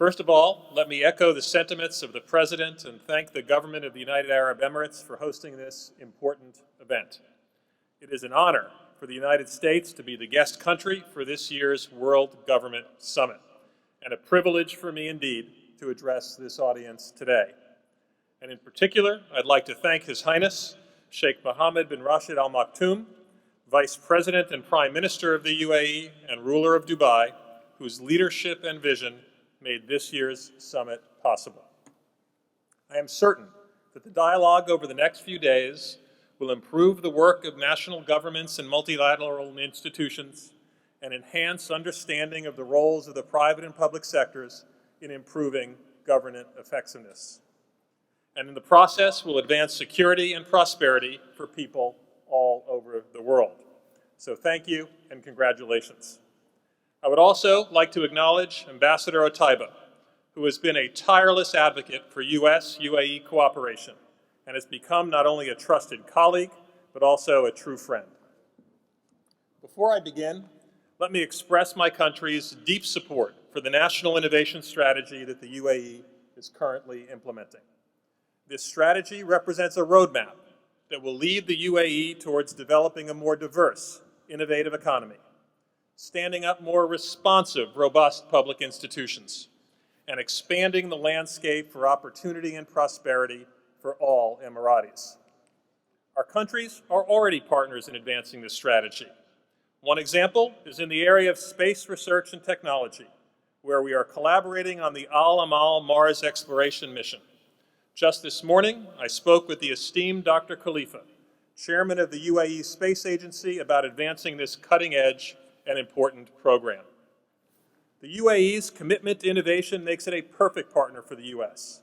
First of all, let me echo the sentiments of the President and thank the government of the United Arab Emirates for hosting this important event. It is an honor for the United States to be the guest country for this year's World Government Summit, and a privilege for me indeed to address this audience today. And in particular, I'd like to thank His Highness Sheikh Mohammed bin Rashid Al Maktoum, Vice President and Prime Minister of the UAE and ruler of Dubai, whose leadership and vision made this year's summit possible. I am certain that the dialogue over the next few days will improve the work of national governments and multilateral institutions and enhance understanding of the roles of the private and public sectors in improving governance effectiveness. And in the process will advance security and prosperity for people all over the world. So thank you and congratulations. I would also like to acknowledge Ambassador Otaiba, who has been a tireless advocate for US-UAE cooperation and has become not only a trusted colleague, but also a true friend. Before I begin, let me express my country's deep support for the national innovation strategy that the UAE is currently implementing. This strategy represents a roadmap that will lead the UAE towards developing a more diverse, innovative economy, standing up more responsive, robust public institutions, and expanding the landscape for opportunity and prosperity for all Emiratis. Our countries are already partners in advancing this strategy. One example is in the area of space research and technology, where we are collaborating on the Al-Amal Mars exploration mission. Just this morning, I spoke with the esteemed Dr. Khalifa, chairman of the UAE Space Agency, about advancing this cutting-edge and important program. The UAE's commitment to innovation makes it a perfect partner for the US,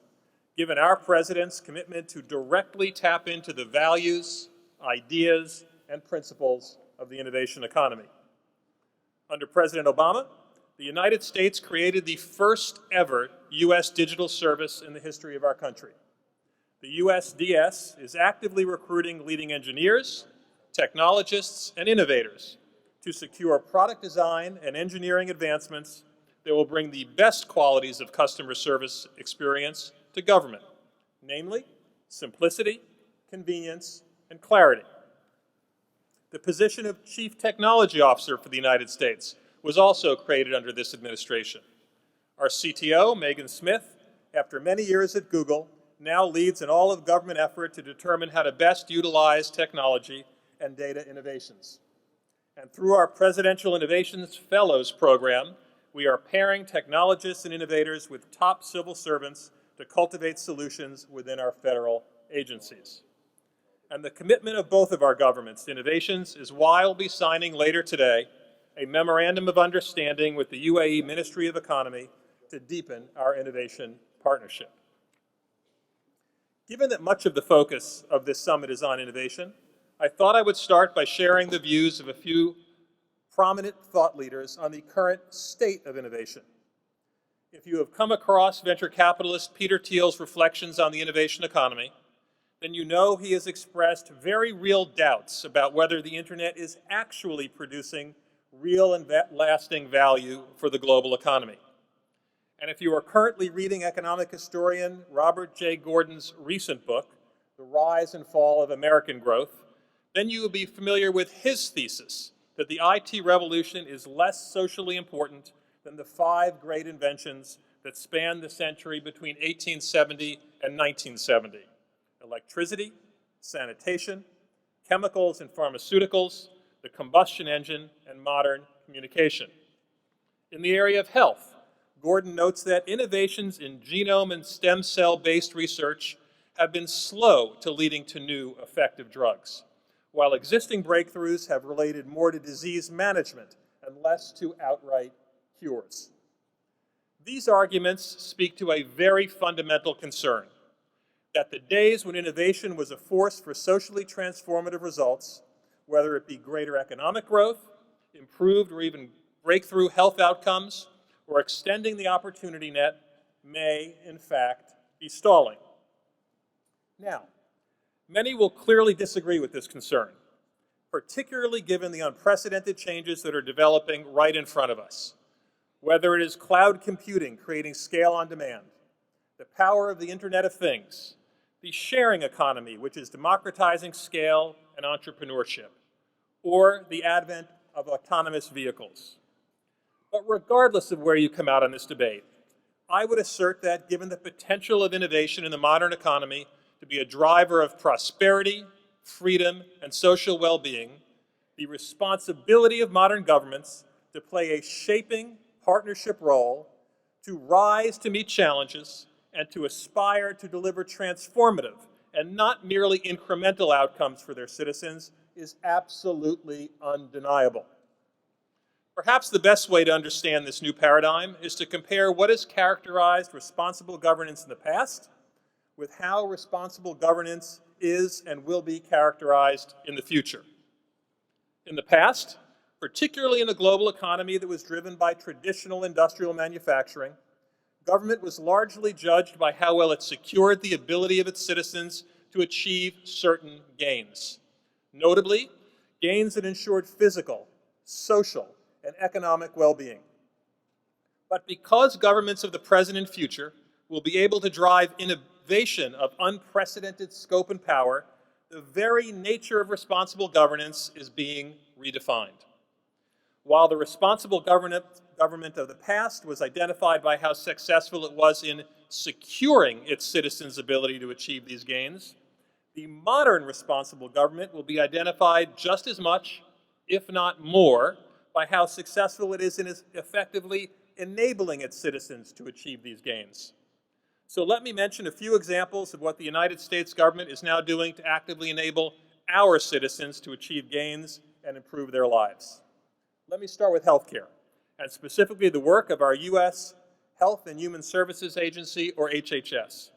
given our President's commitment to directly tap into the values, ideas, and principles of the innovation economy. Under President Obama, the United States created the first ever US digital service in the history of our country. The USDS is actively recruiting leading engineers, technologists, and innovators to secure product design and engineering advancements that will bring the best qualities of customer service experience to government, namely simplicity, convenience, and clarity. The position of Chief Technology Officer for the United States was also created under this administration. Our CTO, Megan Smith, after many years at Google, now leads an all-of-government effort to determine how to best utilize technology and data innovations. And through our Presidential Innovations Fellows program, we are pairing technologists and innovators with top civil servants to cultivate solutions within our federal agencies. And the commitment of both of our governments to innovations is why I'll be signing later today a memorandum of understanding with the UAE Ministry of Economy to deepen our innovation partnership. Given that much of the focus of this summit is on innovation, I thought I would start by sharing the views of a few prominent thought leaders on the current state of innovation. If you have come across venture capitalist Peter Thiel's reflections on the innovation economy, then you know he has expressed very real doubts about whether the internet is actually producing real and lasting value for the global economy. And if you are currently reading economic historian Robert J. Gordon's recent book, The Rise and Fall of American Growth, then you will be familiar with his thesis that the IT revolution is less socially important than the 5 great inventions that spanned the century between 1870 and 1970: electricity, sanitation, chemicals and pharmaceuticals, the combustion engine, and modern communication. In the area of health, Gordon notes that innovations in genome and stem cell-based research have been slow to leading to new effective drugs, while existing breakthroughs have related more to disease management and less to outright cures. These arguments speak to a very fundamental concern, that the days when innovation was a force for socially transformative results, whether it be greater economic growth, improved or even breakthrough health outcomes, or extending the opportunity net, may, in fact, be stalling. Now, many will clearly disagree with this concern, particularly given the unprecedented changes that are developing right in front of us. Whether it is cloud computing creating scale on demand, the power of the Internet of Things, the sharing economy, which is democratizing scale and entrepreneurship, or the advent of autonomous vehicles. But regardless of where you come out on this debate, I would assert that given the potential of innovation in the modern economy to be a driver of prosperity, freedom, and social well-being, the responsibility of modern governments to play a shaping partnership role, to rise to meet challenges, and to aspire to deliver transformative and not merely incremental outcomes for their citizens is absolutely undeniable. Perhaps the best way to understand this new paradigm is to compare what has characterized responsible governance in the past with how responsible governance is and will be characterized in the future. In the past, particularly in a global economy that was driven by traditional industrial manufacturing, government was largely judged by how well it secured the ability of its citizens to achieve certain gains. Notably, gains that ensured physical, social, and economic well-being. But because governments of the present and future will be able to drive innovation of unprecedented scope and power, the very nature of responsible governance is being redefined. While the responsible government of the past was identified by how successful it was in securing its citizens' ability to achieve these gains, the modern responsible government will be identified just as much, if not more, by how successful it is in effectively enabling its citizens to achieve these gains. So let me mention a few examples of what the United States government is now doing to actively enable our citizens to achieve gains and improve their lives. Let me start with healthcare, and specifically the work of our U.S. Health and Human Services Agency, or HHS.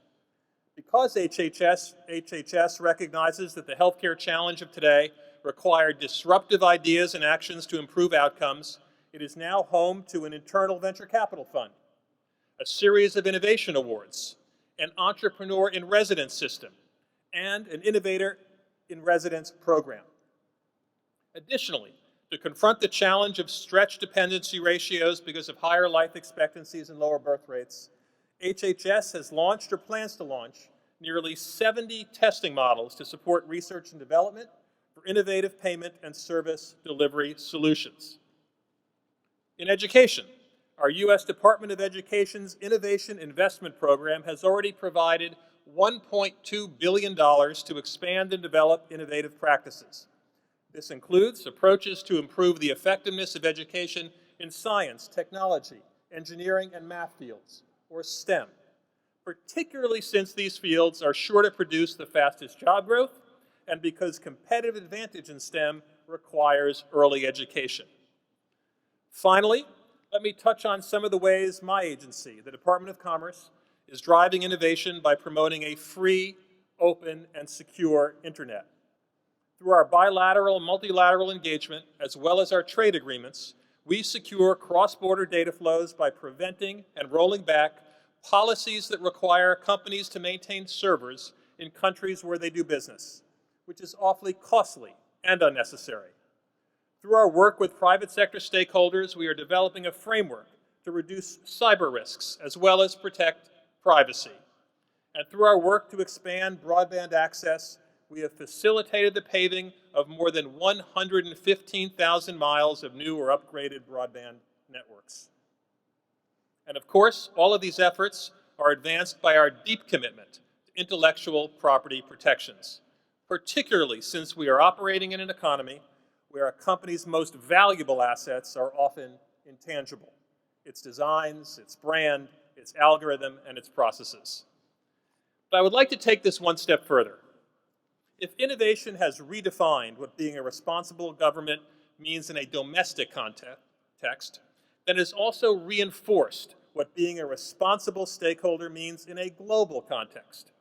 Because HHS recognizes that the healthcare challenge of today required disruptive ideas and actions to improve outcomes, it is now home to an internal venture capital fund, a series of innovation awards, an entrepreneur in residence system, and an innovator in residence program. Additionally, to confront the challenge of stretched dependency ratios because of higher life expectancies and lower birth rates, HHS has launched or plans to launch nearly 70 testing models to support research and development for innovative payment and service delivery solutions. In education, our U.S. Department of Education's Innovation Investment Program has already provided $1.2 billion to expand and develop innovative practices. This includes approaches to improve the effectiveness of education in science, technology, engineering, and math fields, or STEM, particularly since these fields are sure to produce the fastest job growth and because competitive advantage in STEM requires early education. Finally, let me touch on some of the ways my agency, the Department of Commerce, is driving innovation by promoting a free, open, and secure Internet. Through our bilateral and multilateral engagement, as well as our trade agreements, we secure cross-border data flows by preventing and rolling back policies that require companies to maintain servers in countries where they do business, which is awfully costly and unnecessary. Through our work with private sector stakeholders, we are developing a framework to reduce cyber risks as well as protect privacy. And through our work to expand broadband access, we have facilitated the paving of more than 115,000 miles of new or upgraded broadband networks. And of course, all of these efforts are advanced by our deep commitment to intellectual property protections, particularly since we are operating in an economy where a company's most valuable assets are often intangible: its designs, its brand, its algorithm, and its processes. But I would like to take this one step further. If innovation has redefined what being a responsible government means in a domestic context, then it has also reinforced what being a responsible stakeholder means in a global context.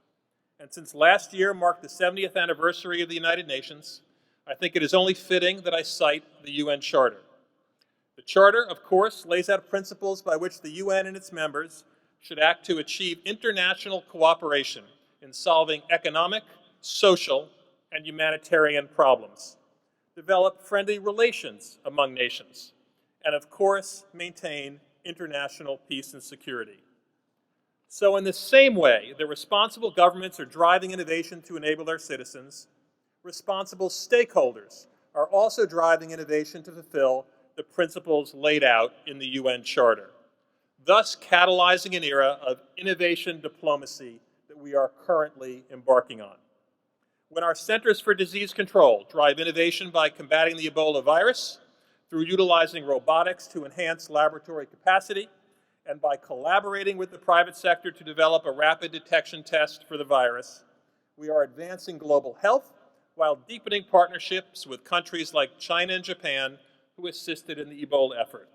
And since last year marked the 70th anniversary of the United Nations, I think it is only fitting that I cite the UN Charter. The Charter, of course, lays out principles by which the UN and its members should act to achieve international cooperation in solving economic, social, and humanitarian problems, develop friendly relations among nations, and of course, maintain international peace and security. So in the same way that responsible governments are driving innovation to enable their citizens, responsible stakeholders are also driving innovation to fulfill the principles laid out in the UN Charter, thus catalyzing an era of innovation diplomacy that we are currently embarking on. When our Centers for Disease Control drive innovation by combating the Ebola virus, through utilizing robotics to enhance laboratory capacity, and by collaborating with the private sector to develop a rapid detection test for the virus, we are advancing global health while deepening partnerships with countries like China and Japan who assisted in the Ebola effort.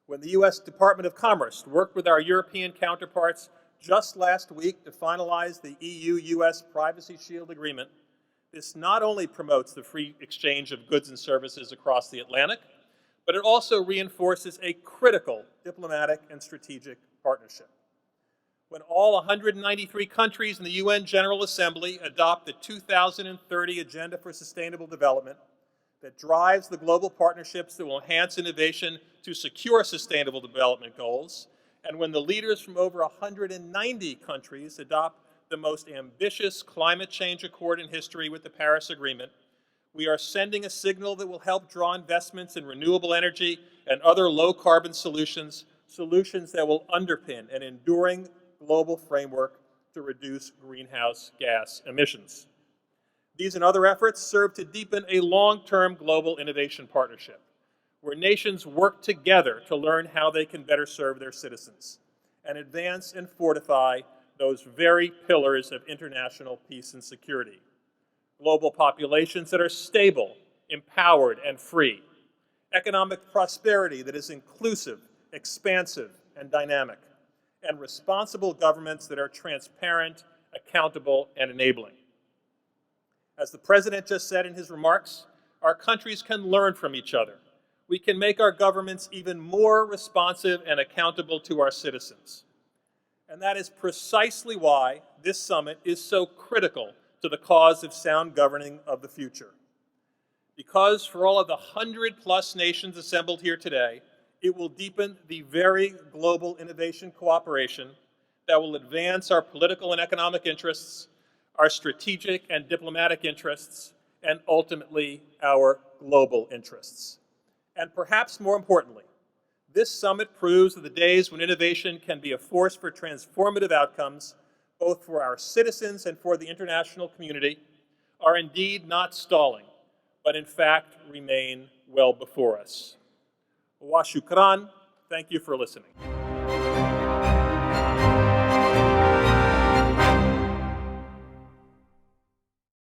When the U.S. Department of Commerce worked with our European counterparts just last week to finalize the EU-U.S. Privacy Shield Agreement, this not only promotes the free exchange of goods and services across the Atlantic, but it also reinforces a critical diplomatic and strategic partnership. When all 193 countries in the UN General Assembly adopt the 2030 Agenda for Sustainable Development that drives the global partnerships that will enhance innovation to secure sustainable development goals, and when the leaders from over 190 countries adopt the most ambitious climate change accord in history with the Paris Agreement, we are sending a signal that will help draw investments in renewable energy and other low-carbon solutions that will underpin an enduring global framework to reduce greenhouse gas emissions. These and other efforts serve to deepen a long-term global innovation partnership, where nations work together to learn how they can better serve their citizens and advance and fortify those very pillars of international peace and security. Global populations that are stable, empowered, and free. Economic prosperity that is inclusive, expansive, and dynamic. And responsible governments that are transparent, accountable, and enabling. As the President just said in his remarks, our countries can learn from each other. We can make our governments even more responsive and accountable to our citizens. And that is precisely why this summit is so critical to the cause of sound governing of the future. Because for all of the 100+ nations assembled here today, it will deepen the very global innovation cooperation that will advance our political and economic interests, our strategic and diplomatic interests, and ultimately our global interests. And perhaps more importantly, this summit proves that the days when innovation can be a force for transformative outcomes, both for our citizens and for the international community, are indeed not stalling, but in fact remain well before us. Wa shukran. Thank you for listening.